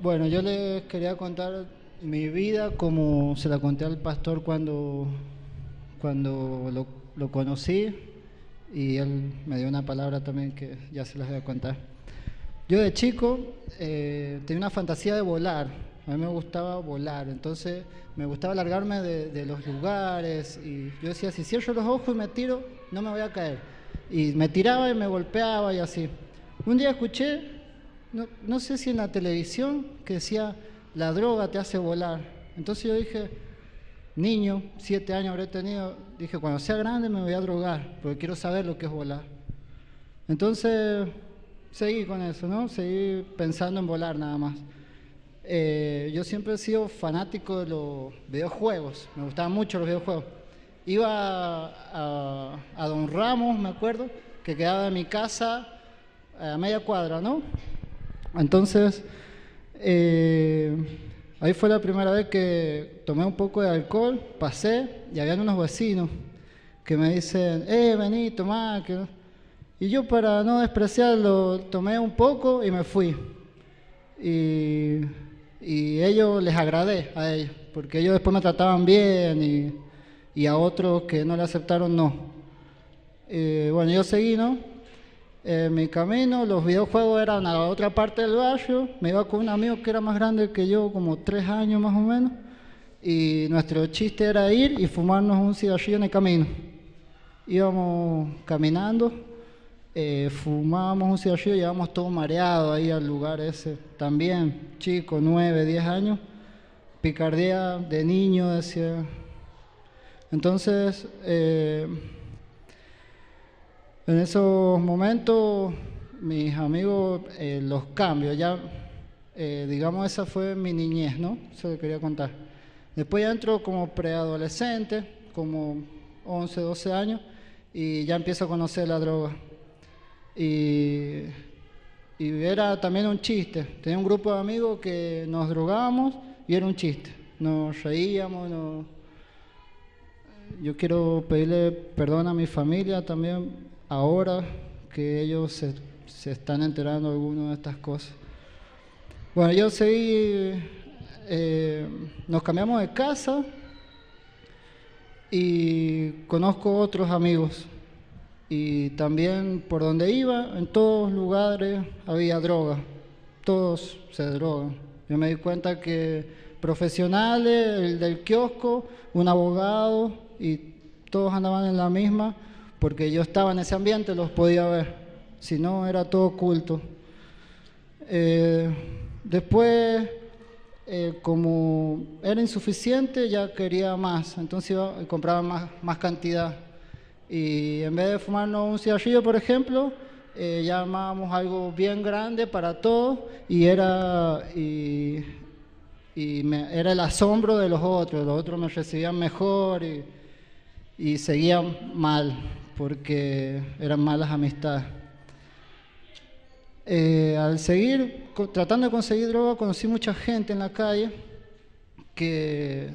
Bueno, yo les quería contar mi vida como se la conté al pastor cuando lo conocí y él me dio una palabra también que ya se las voy a contar. Yo de chico tenía una fantasía de volar, a mí me gustaba volar, entonces me gustaba largarme de los lugares y yo decía, si cierro los ojos y me tiro, no me voy a caer. Y me tiraba y me golpeaba y así. Un día escuché, no sé si en la televisión, que decía, la droga te hace volar. Entonces yo dije, niño, 7 años habré tenido, dije, cuando sea grande me voy a drogar, porque quiero saber lo que es volar. Entonces seguí con eso, ¿no? Seguí pensando en volar nada más. Yo siempre he sido fanático de los videojuegos, me gustaban mucho los videojuegos. Iba a Don Ramos, me acuerdo, que quedaba de mi casa a media cuadra, ¿no? Entonces, ahí fue la primera vez que tomé un poco de alcohol, pasé y habían unos vecinos que me dicen, vení, tomá. Y yo para no despreciarlo tomé un poco y me fui. Y, y ellos les agradé a ellos, porque ellos después me trataban bien y a otros que no le aceptaron no. Bueno, yo seguí, ¿no? Mi camino, los videojuegos eran a la otra parte del barrio, me iba con un amigo que era más grande que yo, como 3 años más o menos, y nuestro chiste era ir y fumarnos un cigarrillo en el camino. Íbamos caminando, fumábamos un cigarrillo y llegábamos todos mareados ahí al lugar ese, también, chico, 9, 10 años, picardía de niño, decía. Entonces, en esos momentos, mis amigos, los cambios, ya, digamos, esa fue mi niñez, ¿no? Eso le quería contar. Después ya entro como preadolescente, como 11, 12 años, y ya empiezo a conocer la droga. Y, y era también un chiste. Tenía un grupo de amigos que nos drogábamos y era un chiste. Nos reíamos, yo quiero pedirle perdón a mi familia también ahora que ellos se están enterando de algunas de estas cosas. Bueno, yo seguí, nos cambiamos de casa y conozco otros amigos. Y también por donde iba, en todos lugares había droga, todos se drogan. Yo me di cuenta que profesionales, el del kiosco, un abogado y todos andaban en la misma, porque yo estaba en ese ambiente, los podía ver, si no era todo oculto. Después, como era insuficiente, ya quería más, entonces iba y compraba más cantidad. Y en vez de fumarnos un cigarrillo, por ejemplo, ya armábamos algo bien grande para todos y era el asombro de los otros me recibían mejor y seguían mal porque eran malas amistades. Al seguir tratando de conseguir droga, conocí mucha gente en la calle que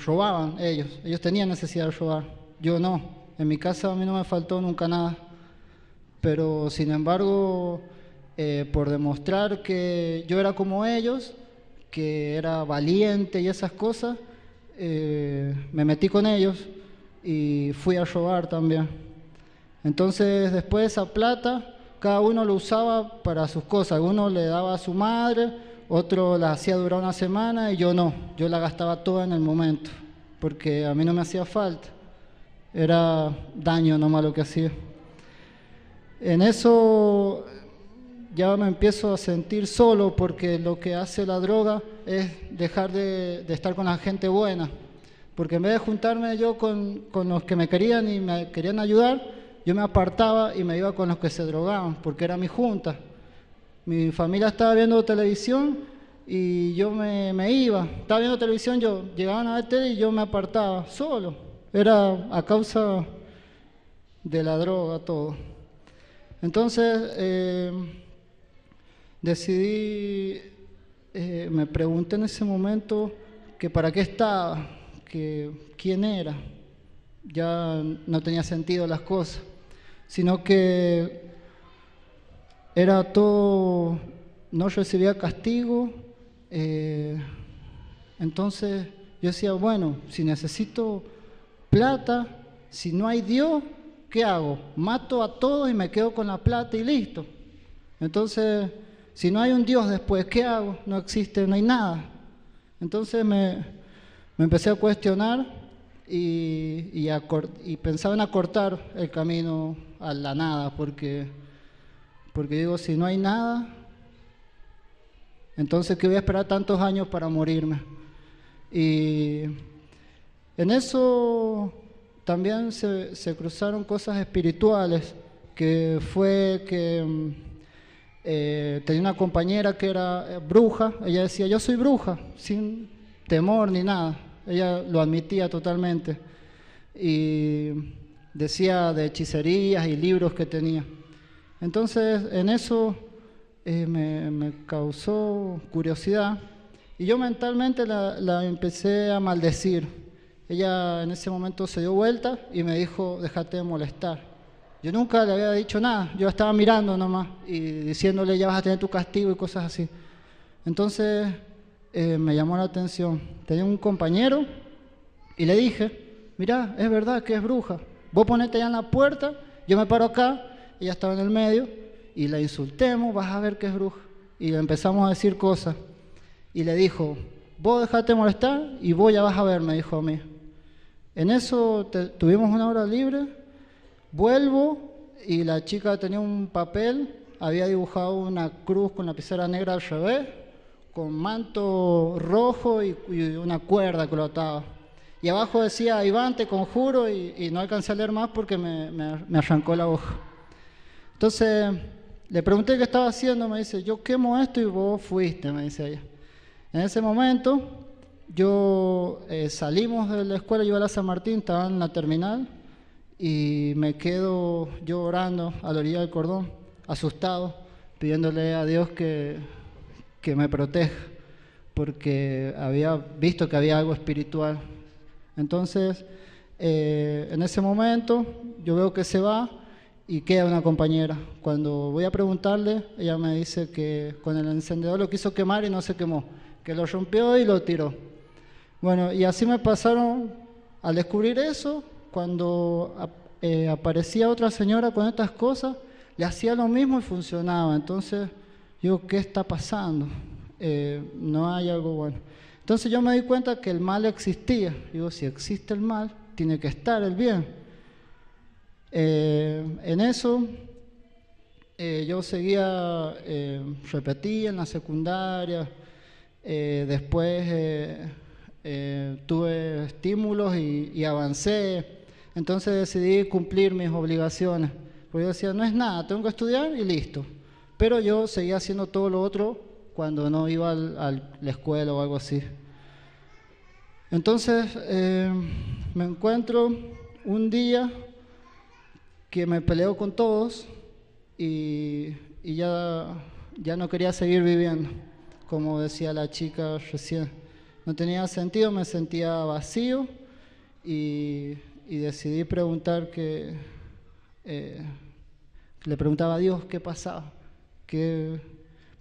robaban ellos tenían necesidad de robar, yo no. En mi casa a mí no me faltó nunca nada, pero sin embargo, por demostrar que yo era como ellos, que era valiente y esas cosas, me metí con ellos y fui a robar también. Entonces, después de esa plata, cada uno lo usaba para sus cosas. Uno le daba a su madre, otro la hacía durar una semana y yo no. Yo la gastaba toda en el momento, porque a mí no me hacía falta. Era daño nomás lo que hacía. En eso ya me empiezo a sentir solo porque lo que hace la droga es dejar de estar con la gente buena. Porque en vez de juntarme yo con los que me querían y me querían ayudar, yo me apartaba y me iba con los que se drogaban, porque era mi junta. Mi familia estaba viendo televisión y yo me iba. Estaba viendo televisión, llegaban a ver tele y yo me apartaba solo. Era a causa de la droga todo. Entonces decidí, me pregunté en ese momento que para qué estaba, que quién era. Ya no tenía sentido las cosas, sino que era todo, no recibía castigo eh, entonces yo decía, bueno, si necesito plata, si no hay Dios, ¿qué hago? Mato a todos y me quedo con la plata y listo. Entonces, si no hay un Dios después, ¿qué hago? No existe, no hay nada. Entonces me empecé a cuestionar y pensaba en acortar el camino a la nada, porque digo, si no hay nada, entonces ¿qué voy a esperar tantos años para morirme? Y en eso también se cruzaron cosas espirituales, que fue que tenía una compañera que era bruja. Ella decía, yo soy bruja, sin temor ni nada. Ella lo admitía totalmente. Y decía de hechicerías y libros que tenía. Entonces, en eso me causó curiosidad. Y yo mentalmente la empecé a maldecir. Ella en ese momento se dio vuelta y me dijo, déjate de molestar. Yo nunca le había dicho nada, yo estaba mirando nomás y diciéndole, ya vas a tener tu castigo y cosas así. Entonces me llamó la atención. Tenía un compañero y le dije, mirá, es verdad que es bruja. Vos ponete allá en la puerta, yo me paro acá, ella estaba en el medio y la insultemos, vas a ver que es bruja. Y le empezamos a decir cosas. Y le dijo, vos dejate de molestar y vos ya vas a ver, me dijo a mí. En eso tuvimos una hora libre, vuelvo y la chica tenía un papel, había dibujado una cruz con lapicera negra al revés, con manto rojo y una cuerda que lo ataba. Y abajo decía, Iván, te conjuro, y no alcancé a leer más porque me arrancó la hoja. Entonces le pregunté qué estaba haciendo, me dice, yo quemo esto y vos fuiste, me dice ella. En ese momento yo salimos de la escuela, yo iba a la San Martín, estaba en la terminal y me quedo yo orando a la orilla del cordón, asustado, pidiéndole a Dios que me proteja, porque había visto que había algo espiritual. Entonces, en ese momento yo veo que se va y queda una compañera. Cuando voy a preguntarle, ella me dice que con el encendedor lo quiso quemar y no se quemó, que lo rompió y lo tiró. Bueno, y así me pasaron, al descubrir eso, cuando aparecía otra señora con estas cosas, le hacía lo mismo y funcionaba. Entonces, digo, ¿qué está pasando? No hay algo bueno. Entonces yo me di cuenta que el mal existía. Digo, si existe el mal, tiene que estar el bien. En eso, yo seguía, repetía en la secundaria, después tuve estímulos y avancé. Entonces decidí cumplir mis obligaciones. Porque yo decía, no es nada, tengo que estudiar y listo. Pero yo seguía haciendo todo lo otro cuando no iba a la escuela o algo así. Entonces me encuentro un día que me peleo con todos y ya no quería seguir viviendo, como decía la chica recién. No tenía sentido, me sentía vacío y decidí preguntar le preguntaba a Dios qué pasaba,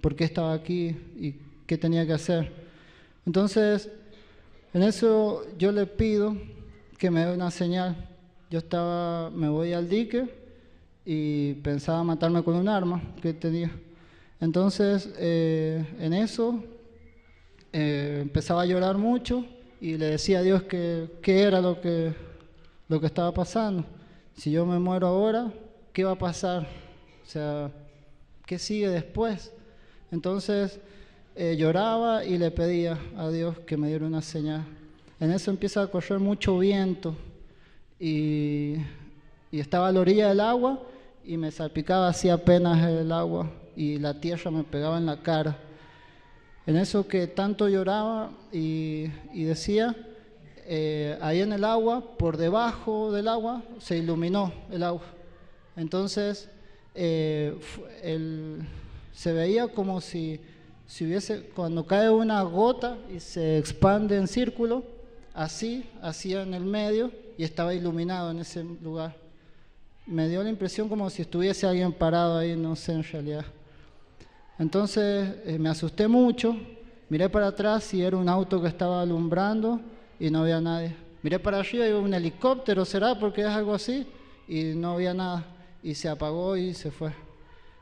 por qué estaba aquí y qué tenía que hacer. Entonces, en eso yo le pido que me dé una señal. Me voy al dique y pensaba matarme con un arma que tenía. Entonces, en eso empezaba a llorar mucho y le decía a Dios qué era lo que estaba pasando. Si yo me muero ahora, ¿qué va a pasar? O sea, ¿qué sigue después? Entonces lloraba y le pedía a Dios que me diera una señal. En eso empieza a correr mucho viento y estaba a la orilla del agua y me salpicaba así apenas el agua y la tierra me pegaba en la cara. En eso que tanto lloraba y decía, ahí en el agua, por debajo del agua, se iluminó el agua. Entonces se veía como si hubiese, cuando cae una gota y se expande en círculo, así hacía en el medio y estaba iluminado en ese lugar. Me dio la impresión como si estuviese alguien parado ahí, no sé en realidad. Entonces me asusté mucho Miré para atrás y era un auto que estaba alumbrando y no había nadie. Miré para arriba y iba un helicóptero, ¿será? Porque es algo así. Y no había nada. Y se apagó y se fue.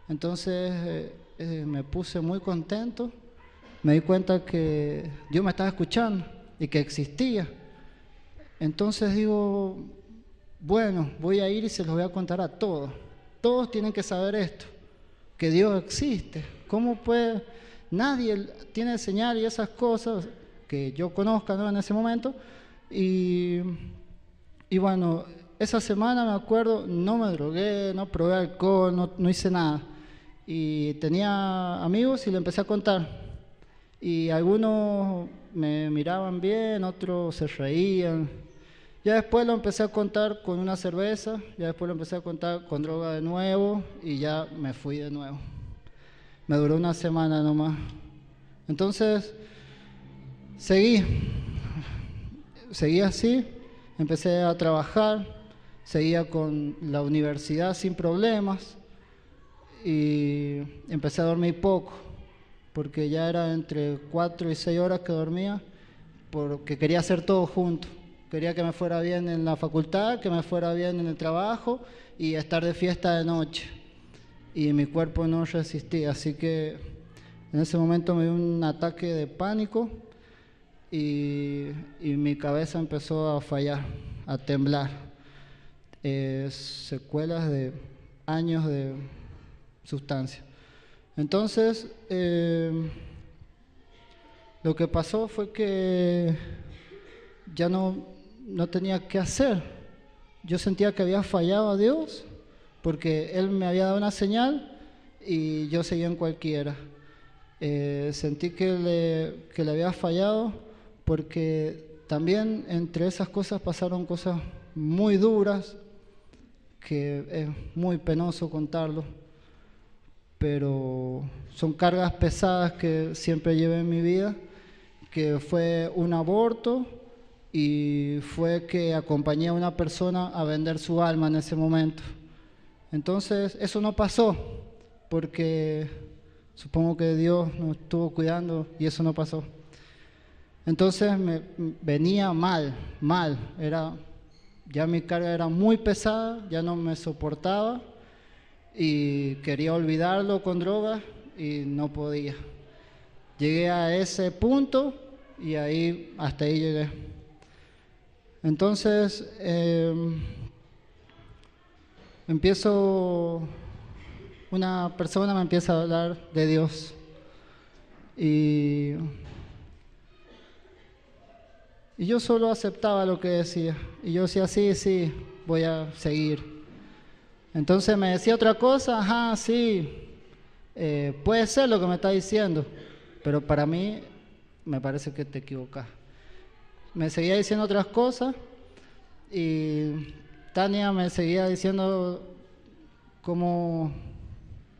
Entonces me puse muy contento. Me di cuenta que Dios me estaba escuchando y que existía. Entonces digo, bueno, voy a ir y se los voy a contar a todos. Todos tienen que saber esto, que Dios existe. ¿Cómo puede? Nadie tiene señal y esas cosas que yo conozca, ¿no? En ese momento. Y bueno, esa semana me acuerdo, no me drogué, no probé alcohol, no hice nada. Y tenía amigos y le empecé a contar. Y algunos me miraban bien, otros se reían. Ya después lo empecé a contar con una cerveza, ya después lo empecé a contar con droga de nuevo y ya me fui de nuevo. Me duró una semana nomás. Entonces, seguí así, empecé a trabajar, seguía con la universidad sin problemas y empecé a dormir poco, porque ya era entre 4 y 6 horas que dormía, porque quería hacer todo junto. Quería que me fuera bien en la facultad, que me fuera bien en el trabajo y estar de fiesta de noche. Y mi cuerpo no resistía, así que en ese momento me dio un ataque de pánico y mi cabeza empezó a fallar, a temblar. Secuelas de años de sustancia. Entonces, lo que pasó fue que ya no tenía qué hacer. Yo sentía que había fallado a Dios porque Él me había dado una señal y yo seguía en cualquiera. Sentí que le había fallado porque también entre esas cosas pasaron cosas muy duras que es muy penoso contarlo, pero son cargas pesadas que siempre llevé en mi vida, que fue un aborto y fue que acompañé a una persona a vender su alma en ese momento. Entonces, eso no pasó, porque supongo que Dios nos estuvo cuidando y eso no pasó. Entonces, me venía mal, ya mi carga era muy pesada, ya no me soportaba y quería olvidarlo con drogas y no podía. Llegué a ese punto y hasta ahí llegué. Entonces, una persona me empieza a hablar de Dios y yo solo aceptaba lo que decía y yo decía, sí, voy a seguir. Entonces me decía otra cosa, ajá, sí, puede ser lo que me está diciendo, pero para mí me parece que te equivocas. Me seguía diciendo otras cosas y Tania me seguía diciendo cómo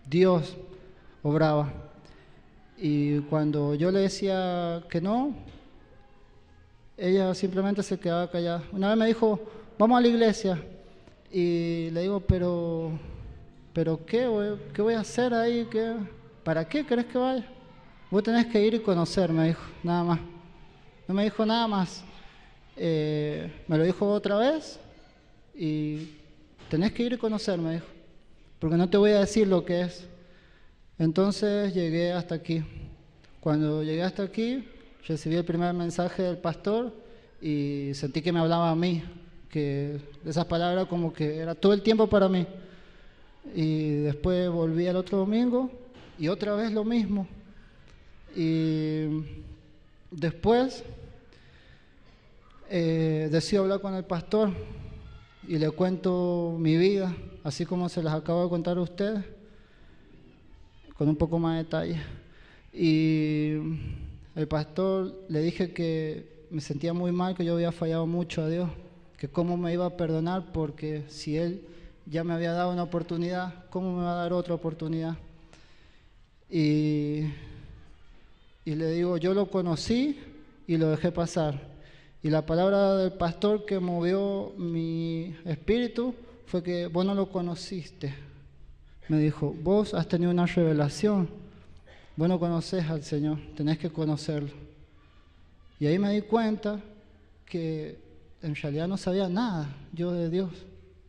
Dios obraba. Y cuando yo le decía que no, ella simplemente se quedaba callada. Una vez me dijo, vamos a la iglesia. Y le digo, pero ¿qué voy a hacer ahí? ¿Para qué querés que vaya? Vos tenés que ir y conocer, me dijo, nada más. No me dijo nada más. Me lo dijo otra vez y tenés que ir y conocer, me dijo, porque no te voy a decir lo que es. Entonces llegué hasta aquí. Cuando llegué hasta aquí, recibí el primer mensaje del pastor y sentí que me hablaba a mí, que esas palabras como que era todo el tiempo para mí. Y después volví al otro domingo y otra vez lo mismo. Y después decido hablar con el pastor y le cuento mi vida, así como se las acabo de contar a ustedes, con un poco más de detalle. Y el pastor le dije que me sentía muy mal, que yo había fallado mucho a Dios, que cómo me iba a perdonar, porque si Él ya me había dado una oportunidad, ¿cómo me va a dar otra oportunidad? Y le digo, yo lo conocí y lo dejé pasar. Y la palabra del pastor que movió mi espíritu fue que vos no lo conociste. Me dijo, vos has tenido una revelación vos no conoces al Señor, tenés que conocerlo. Y ahí me di cuenta que en realidad no sabía nada yo de Dios,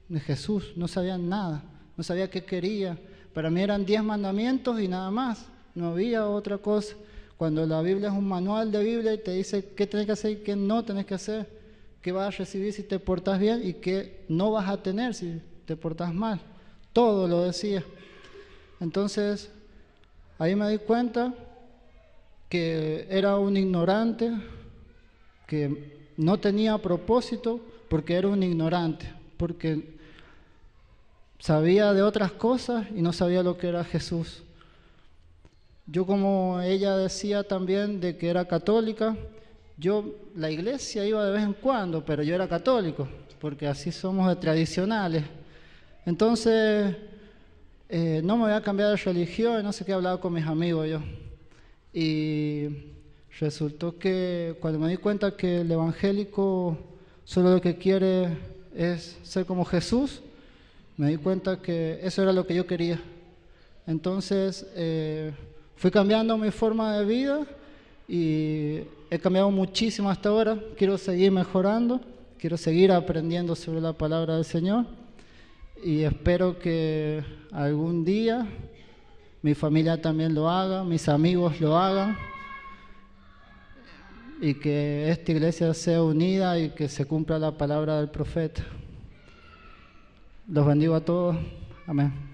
de Jesús, no sabía nada, no sabía qué quería. Para mí eran 10 mandamientos y nada más, no había otra cosa. Cuando la Biblia es un manual de Biblia y te dice qué tenés que hacer y qué no tenés que hacer, qué vas a recibir si te portás bien y qué no vas a tener si te portás mal. Todo lo decía. Entonces, ahí me di cuenta que era un ignorante, que no tenía propósito porque era un ignorante, porque sabía de otras cosas y no sabía lo que era Jesús. Yo, como ella decía también de que era católica, yo la iglesia iba de vez en cuando, pero yo era católico, porque así somos de tradicionales. Entonces, no me voy a cambiar de religión, no sé qué, hablaba con mis amigos yo. Y resultó que cuando me di cuenta que el evangélico solo lo que quiere es ser como Jesús, me di cuenta que eso era lo que yo quería. Entonces, fui cambiando mi forma de vida y he cambiado muchísimo hasta ahora. Quiero seguir mejorando, quiero seguir aprendiendo sobre la palabra del Señor y espero que algún día mi familia también lo haga, mis amigos lo hagan y que esta iglesia sea unida y que se cumpla la palabra del profeta. Los bendigo a todos. Amén.